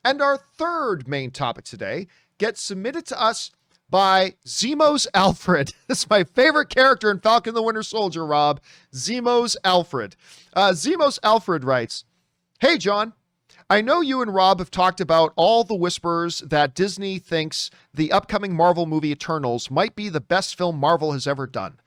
And our third main topic today gets submitted to us by Zemo's Alfred. This is my favorite character in Falcon the Winter Soldier, Rob. Zemo's Alfred. Zemo's Alfred writes, "Hey, John. I know you and Rob have talked about all the whispers that Disney thinks the upcoming Marvel movie Eternals might be the best film Marvel has ever done.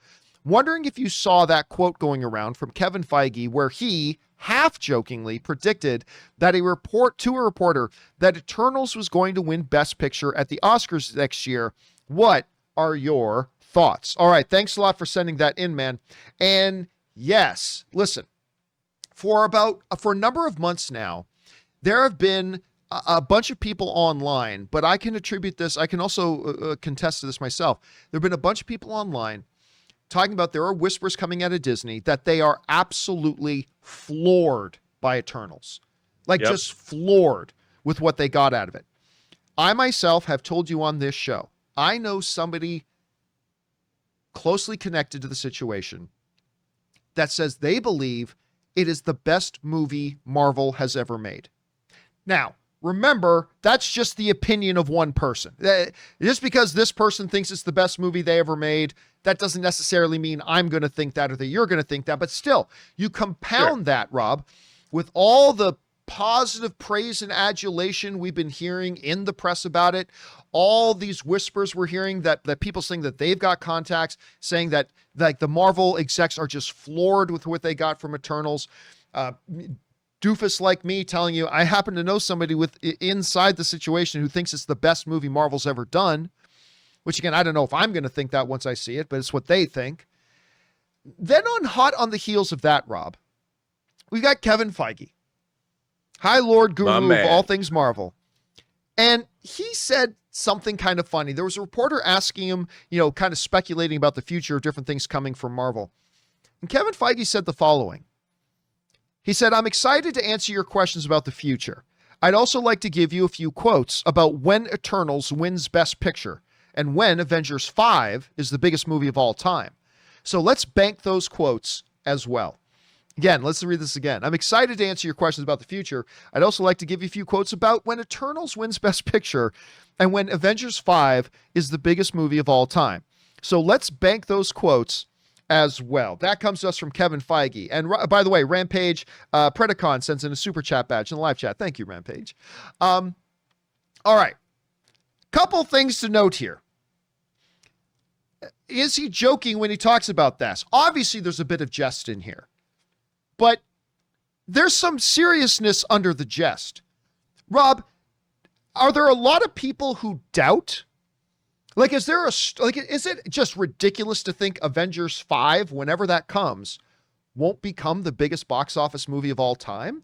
Wondering if you saw that quote going around from Kevin Feige where he, half-jokingly, predicted that a reporter that Eternals was going to win Best Picture at the Oscars next year. What are your thoughts?" All right, thanks a lot for sending that in, man. And yes, listen, for a number of months now, there have been a bunch of people online, but I can attribute this, I can also contest to this myself. There have been a bunch of people online talking about there are whispers coming out of Disney that they are absolutely floored by Eternals. Just floored with what they got out of it. I myself have told you on this show, I know somebody closely connected to the situation that says they believe it is the best movie Marvel has ever made. Now, remember, that's just the opinion of one person. Just because this person thinks it's the best movie they ever made, that doesn't necessarily mean I'm going to think that or that you're going to think that. But still, you compound that, Rob, with all the positive praise and adulation we've been hearing in the press about it, all these whispers we're hearing that people saying that they've got contacts, saying that like the Marvel execs are just floored with what they got from Eternals. Doofus like me telling you, I happen to know somebody inside the situation who thinks it's the best movie Marvel's ever done, which again, I don't know if I'm going to think that once I see it, but it's what they think. Then hot on the heels of that, Rob, we've got Kevin Feige, High Lord Guru of all things Marvel. And he said something kind of funny. There was a reporter asking him, kind of speculating about the future of different things coming from Marvel. And Kevin Feige said the following. He said, "I'm excited to answer your questions about the future. I'd also like to give you a few quotes about when Eternals wins Best Picture and when Avengers 5 is the biggest movie of all time. So let's bank those quotes as well." Again, let's read this again. "I'm excited to answer your questions about the future. I'd also like to give you a few quotes about when Eternals wins Best Picture and when Avengers 5 is the biggest movie of all time. So let's bank those quotes as well." That comes to us from Kevin Feige. And by the way, Rampage Predacon sends in a super chat badge in the live chat. Thank you, Rampage. All right. Couple things to note here. Is he joking when he talks about this? Obviously, there's a bit of jest in here, but there's some seriousness under the jest. Rob, are there a lot of people who doubt? Is it just ridiculous to think Avengers 5, whenever that comes, won't become the biggest box office movie of all time?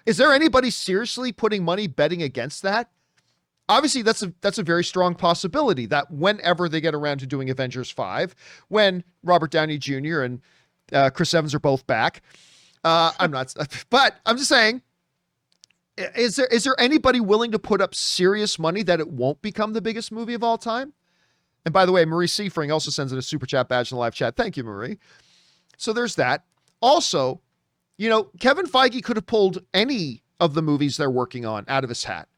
Is there anybody seriously putting money betting against that? Obviously, that's a very strong possibility that whenever they get around to doing Avengers 5, when Robert Downey Jr. and Chris Evans are both back, I'm not, but I'm just saying, is there anybody willing to put up serious money that it won't become the biggest movie of all time? And by the way, Marie Seifring also sends in a super chat badge in the live chat. Thank you, Marie. So there's that. Also, Kevin Feige could have pulled any of the movies they're working on out of his hat.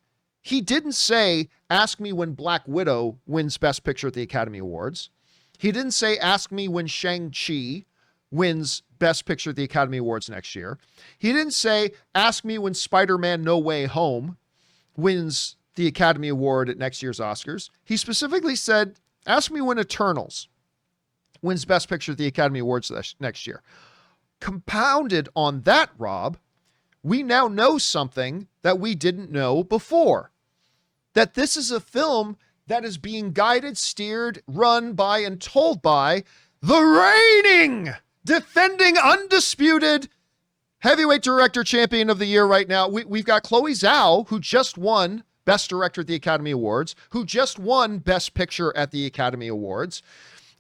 He didn't say, ask me when Black Widow wins Best Picture at the Academy Awards. He didn't say, ask me when Shang-Chi wins Best Picture at the Academy Awards next year. He didn't say, ask me when Spider-Man No Way Home wins the Academy Award at next year's Oscars. He specifically said, ask me when Eternals wins Best Picture at the Academy Awards next year. Compounded on that, Rob, we now know something that we didn't know before. That this is a film that is being guided, steered, run by, and told by the reigning, defending, undisputed heavyweight director champion of the year right now. We've got Chloe Zhao, who just won Best Director at the Academy Awards, who just won Best Picture at the Academy Awards,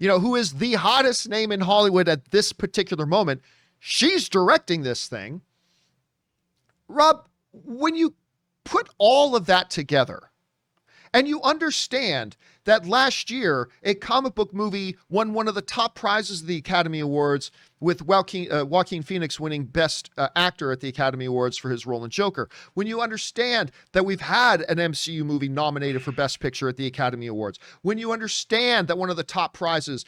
who is the hottest name in Hollywood at this particular moment. She's directing this thing. Rob, when you put all of that together, And you understand that last year, a comic book movie won one of the top prizes of the Academy Awards, with Joaquin Phoenix winning Best Actor at the Academy Awards for his role in Joker. When you understand that we've had an MCU movie nominated for Best Picture at the Academy Awards. When you understand that one of the top prizes,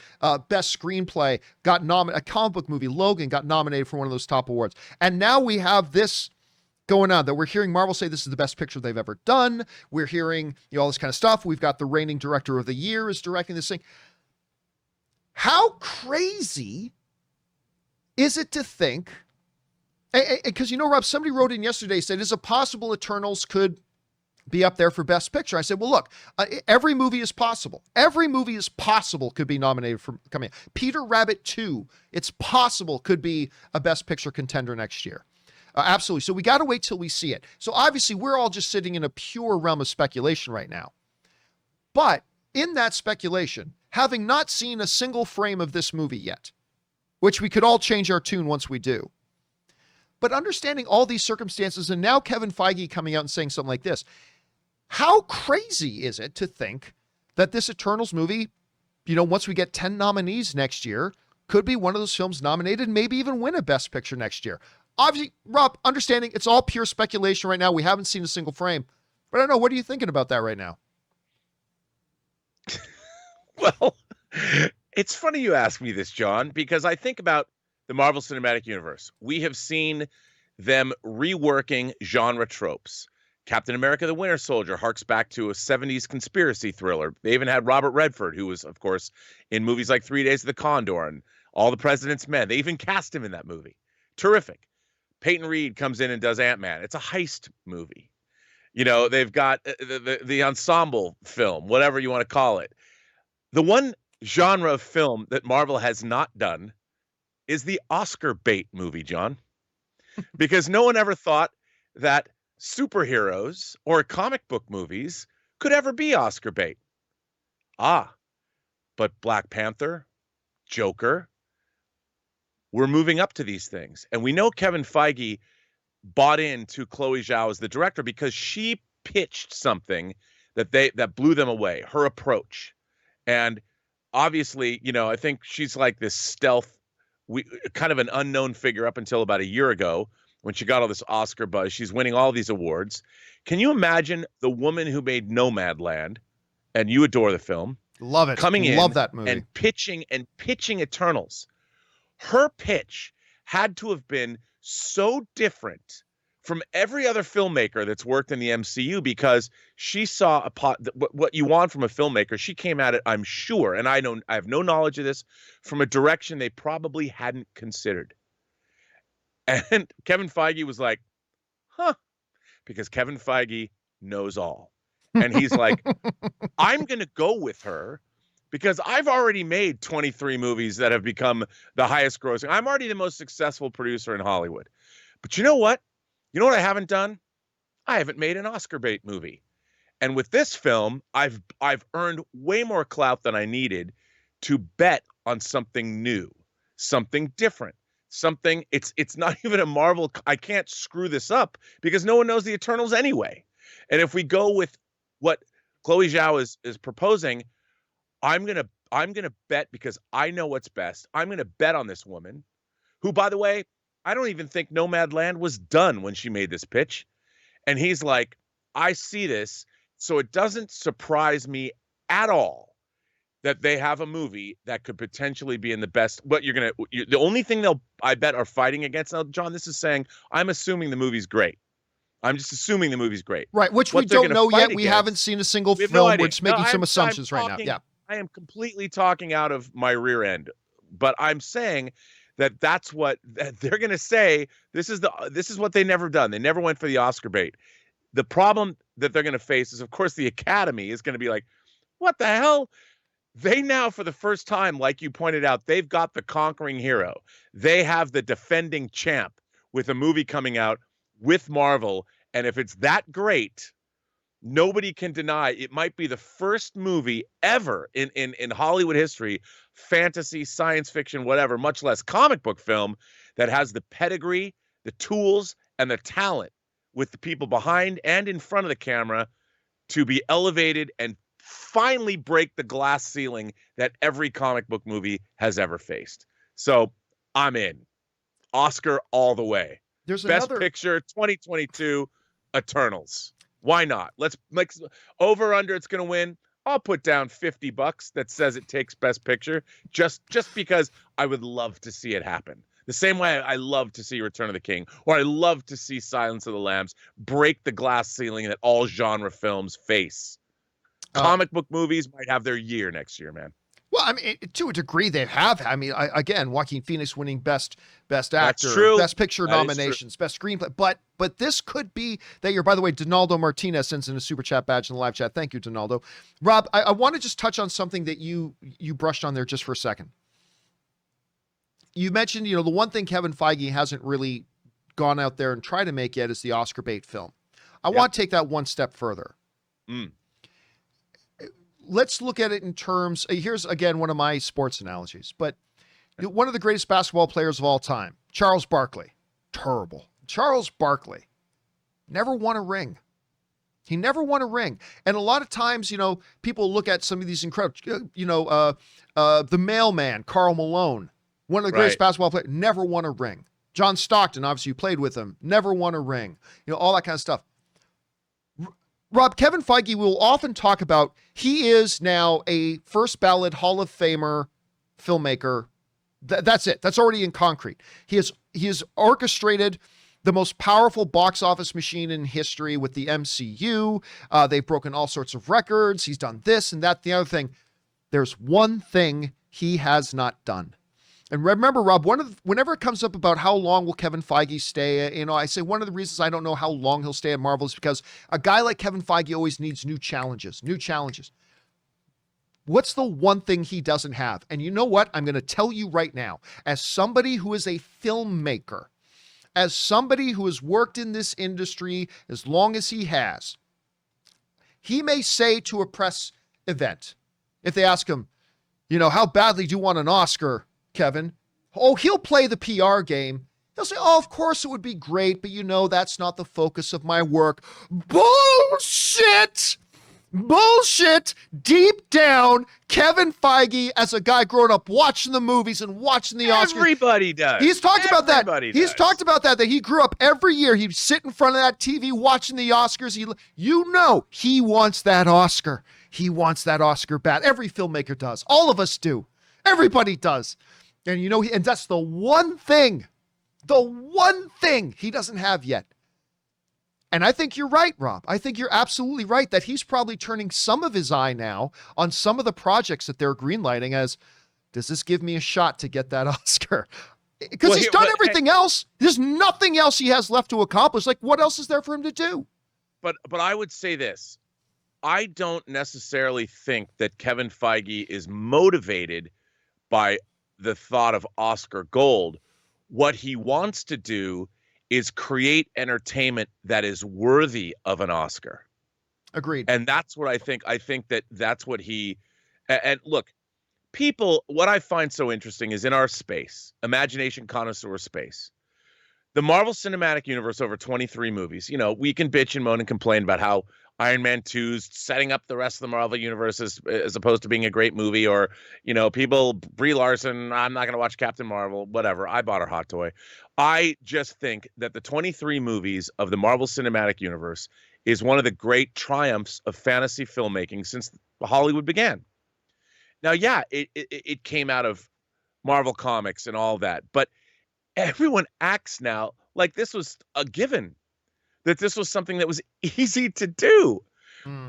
Best Screenplay, got nominated, a comic book movie, Logan, got nominated for one of those top awards. And now we have this going on, that we're hearing Marvel say this is the best picture they've ever done. We're hearing, all this kind of stuff. We've got the reigning director of the year is directing this thing. How crazy is it to think, because Rob, somebody wrote in yesterday, said, is it possible Eternals could be up there for Best Picture? I said, well, look, every movie is possible. Every movie is possible could be nominated for coming. Peter Rabbit 2, it's possible could be a Best Picture contender next year. Absolutely. So we got to wait till we see it. So obviously we're all just sitting in a pure realm of speculation right now. But in that speculation, having not seen a single frame of this movie yet, which we could all change our tune once we do, but understanding all these circumstances, and now Kevin Feige coming out and saying something like this, how crazy is it to think that this Eternals movie, once we get 10 nominees next year, could be one of those films nominated, maybe even win a Best Picture next year? Obviously, Rob, understanding it's all pure speculation right now. We haven't seen a single frame. But I don't know. What are you thinking about that right now? Well, it's funny you ask me this, John, because I think about the Marvel Cinematic Universe. We have seen them reworking genre tropes. Captain America the Winter Soldier harks back to a 70s conspiracy thriller. They even had Robert Redford, who was, of course, in movies like 3 Days of the Condor and All the President's Men. They even cast him in that movie. Terrific. Peyton Reed comes in and does Ant-Man. It's a heist movie. They've got the ensemble film, whatever you want to call it. The one genre of film that Marvel has not done is the Oscar bait movie, John. Because no one ever thought that superheroes or comic book movies could ever be Oscar bait. But Black Panther, Joker, we're moving up to these things. And we know Kevin Feige bought into Chloe Zhao as the director because she pitched something that blew them away, her approach. And obviously, I think she's like this stealth, kind of an unknown figure up until about a year ago when she got all this Oscar buzz. She's winning all these awards. Can you imagine the woman who made Nomadland, and you adore the film? Love it. Coming in, love that movie, and pitching Eternals. Her pitch had to have been so different from every other filmmaker that's worked in the MCU, because she saw what you want from a filmmaker. She came at it, I'm sure, and I have no knowledge of this, from a direction they probably hadn't considered. And Kevin Feige was like, because Kevin Feige knows all. And he's like, I'm going to go with her because I've already made 23 movies that have become the highest grossing. I'm already the most successful producer in Hollywood. But you know what? You know what I haven't done? I haven't made an Oscar bait movie. And with this film, I've earned way more clout than I needed to bet on something new, something different, something it's not even a Marvel. I can't screw this up because no one knows the Eternals anyway. And if we go with what Chloe Zhao is proposing, I'm gonna bet, because I know what's best. I'm gonna bet on this woman, who, by the way, I don't even think Nomadland was done when she made this pitch. And he's like, I see this, so it doesn't surprise me at all that they have a movie that could potentially be in the best. But the only thing I bet, are fighting against. Now, John, this is saying I'm assuming the movie's great. I'm just assuming the movie's great. Right, which we don't know yet. We haven't seen a single film. No, we're just making some assumptions right now. Yeah. I am completely talking out of my rear end, but I'm saying that's what they're going to say. This is what they never done. They never went for the Oscar bait. The problem that they're going to face is, of course, the Academy is going to be like, what the hell? They now, for the first time, like you pointed out, they've got the conquering hero. They have the defending champ with a movie coming out with Marvel. And if it's that great, nobody can deny it might be the first movie ever in Hollywood history, fantasy, science fiction, whatever, much less comic book film, that has the pedigree, the tools, and the talent with the people behind and in front of the camera to be elevated and finally break the glass ceiling that every comic book movie has ever faced. So I'm in. Oscar all the way. There's Best another Picture 2022, Eternals. Why not? Let's over under. It's gonna win. I'll put down $50 that says it takes Best Picture, just because I would love to see it happen. The same way I love to see Return of the King, or I love to see Silence of the Lambs break the glass ceiling that all genre films face. Comic book movies might have their year next year, man. Well, I mean, to a degree, they have. I mean, again, Joaquin Phoenix winning best actor, true. Best Picture nominations, best screenplay. But this could be that year. By the way, Donaldo Martinez sends in a super chat badge in the live chat. Thank you, Donaldo. Rob, I want to just touch on something that you brushed on there just for a second. You mentioned, the one thing Kevin Feige hasn't really gone out there and tried to make yet is the Oscar bait film. I want to take that one step further. Let's look at it in terms, here's again, one of my sports analogies, but one of the greatest basketball players of all time, Charles Barkley, terrible. Charles Barkley never won a ring. He never won a ring. And a lot of times, people look at some of these incredible, the mailman, Karl Malone, one of the greatest basketball players, never won a ring. John Stockton, obviously you played with him, never won a ring. All that kind of stuff. Rob, Kevin Feige will often talk about, he is now a first ballot Hall of Famer filmmaker. That's it. That's already in concrete. He has orchestrated the most powerful box office machine in history with the MCU. They've broken all sorts of records. He's done this and that, the other thing. There's one thing he has not done. And remember, Rob, whenever it comes up about how long will Kevin Feige stay, I say one of the reasons I don't know how long he'll stay at Marvel is because a guy like Kevin Feige always needs new challenges. What's the one thing he doesn't have? And you know what? I'm going to tell you right now, as somebody who is a filmmaker, as somebody who has worked in this industry as long as he has, he may say to a press event, if they ask him, how badly do you want an Oscar, Kevin? Oh, he'll play the PR game. He'll say, of course it would be great, but that's not the focus of my work. Bullshit! Deep down, Kevin Feige, as a guy growing up watching the movies and watching the Oscars. Everybody does. He's talked about that. He's talked about that he grew up every year. He'd sit in front of that TV watching the Oscars. He wants that Oscar. He wants that Oscar bad. Every filmmaker does. All of us do. Everybody does. And and that's the one thing he doesn't have yet. And I think you're right, Rob. I think you're absolutely right that he's probably turning some of his eye now on some of the projects that they're greenlighting as, does this give me a shot to get that Oscar? Because he's done everything else. There's nothing else he has left to accomplish. Like, what else is there for him to do? But I would say this. I don't necessarily think that Kevin Feige is motivated by the thought of Oscar gold. What he wants to do is create entertainment that is worthy of an Oscar. Agreed. And that's what I think. I think that's what and look, what I find so interesting is in our space, imagination connoisseur space, the Marvel Cinematic Universe over 23 movies, we can bitch and moan and complain about how Iron Man 2's setting up the rest of the Marvel Universe as opposed to being a great movie, or, Brie Larson, I'm not going to watch Captain Marvel, whatever. I bought her hot toy. I just think that the 23 movies of the Marvel Cinematic Universe is one of the great triumphs of fantasy filmmaking since Hollywood began. Now, yeah, it came out of Marvel Comics and all that, but everyone acts now like this was a given, that this was something that was easy to do.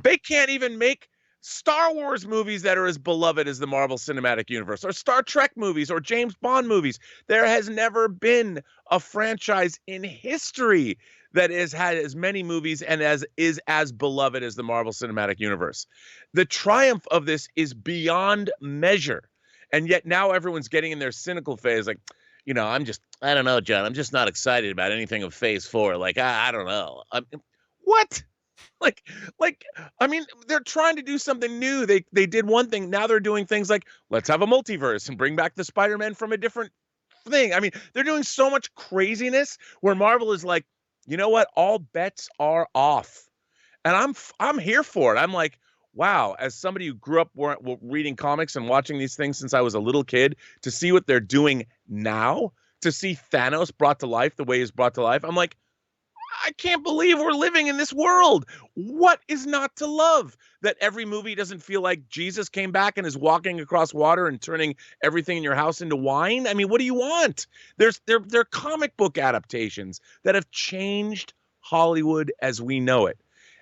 They can't even make Star Wars movies that are as beloved as the Marvel Cinematic Universe, or Star Trek movies, or James Bond movies. There has never been a franchise in history that has had as many movies and is as beloved as the Marvel Cinematic Universe. The triumph of this is beyond measure. And yet now everyone's getting in their cynical phase, like, I don't know, John. I'm just not excited about anything of Phase 4. Like, I don't know. What? I mean, they're trying to do something new. They did one thing. Now they're doing things like, let's have a multiverse and bring back the Spider-Man from a different thing. I mean, they're doing so much craziness where Marvel is like, you know what? All bets are off. And I'm here for it. I'm like, wow, as somebody who grew up reading comics and watching these things since I was a little kid, to see what they're doing now, to see Thanos brought to life the way he's brought to life, I'm like, I can't believe we're living in this world. What is not to love? That every movie doesn't feel like Jesus came back and is walking across water and turning everything in your house into wine. I mean, what do you want? They're comic book adaptations that have changed Hollywood as we know it.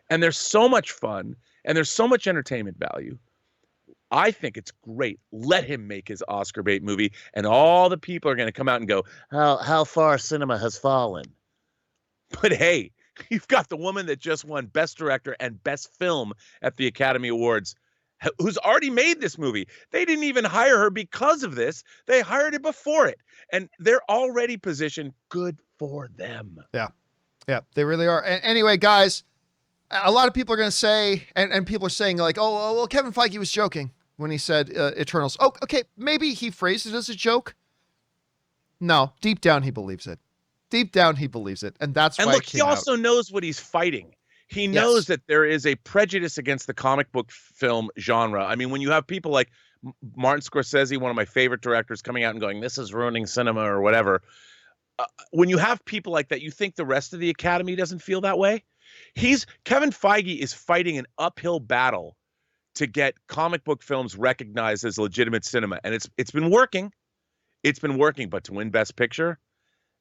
And there's so much fun and there's so much entertainment value. I think it's great. Let him make his Oscar bait movie, and all the people are going to come out and go, how far cinema has fallen. But hey, you've got the woman that just won Best Director and Best Film at the Academy Awards, who's already made this movie. They didn't even hire her because of this. They hired it before it. And they're already positioned. Good for them. Yeah. Yeah, they really are. And anyway, guys, a lot of people are going to say, and people are saying like, oh, well, Kevin Feige was joking when he said Eternals. Oh, okay, maybe he phrased it as a joke. No, deep down he believes it. Deep down he believes it, and that's why. And look, he also knows what he's fighting. He knows that there is a prejudice against the comic book film genre. I mean, when you have people like Martin Scorsese, one of my favorite directors, coming out and going, "This is ruining cinema" or whatever. When you have people like that, you think the rest of the Academy doesn't feel that way? Kevin Feige is fighting an uphill battle to get comic book films recognized as legitimate cinema, and it's been working. It's been working, but to win Best Picture,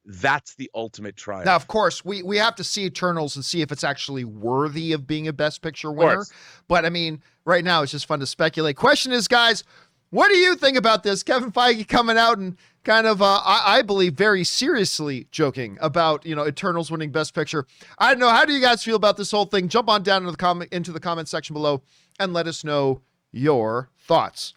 that's the ultimate triumph. Now, of course, we have to see Eternals and see if it's actually worthy of being a Best Picture winner. But I mean, right now it's just fun to speculate. Question is, guys, what do you think about this? Kevin Feige coming out and kind of, I believe, very seriously joking about, Eternals winning Best Picture. I don't know. How do you guys feel about this whole thing? Jump on down into the comment section below and let us know your thoughts.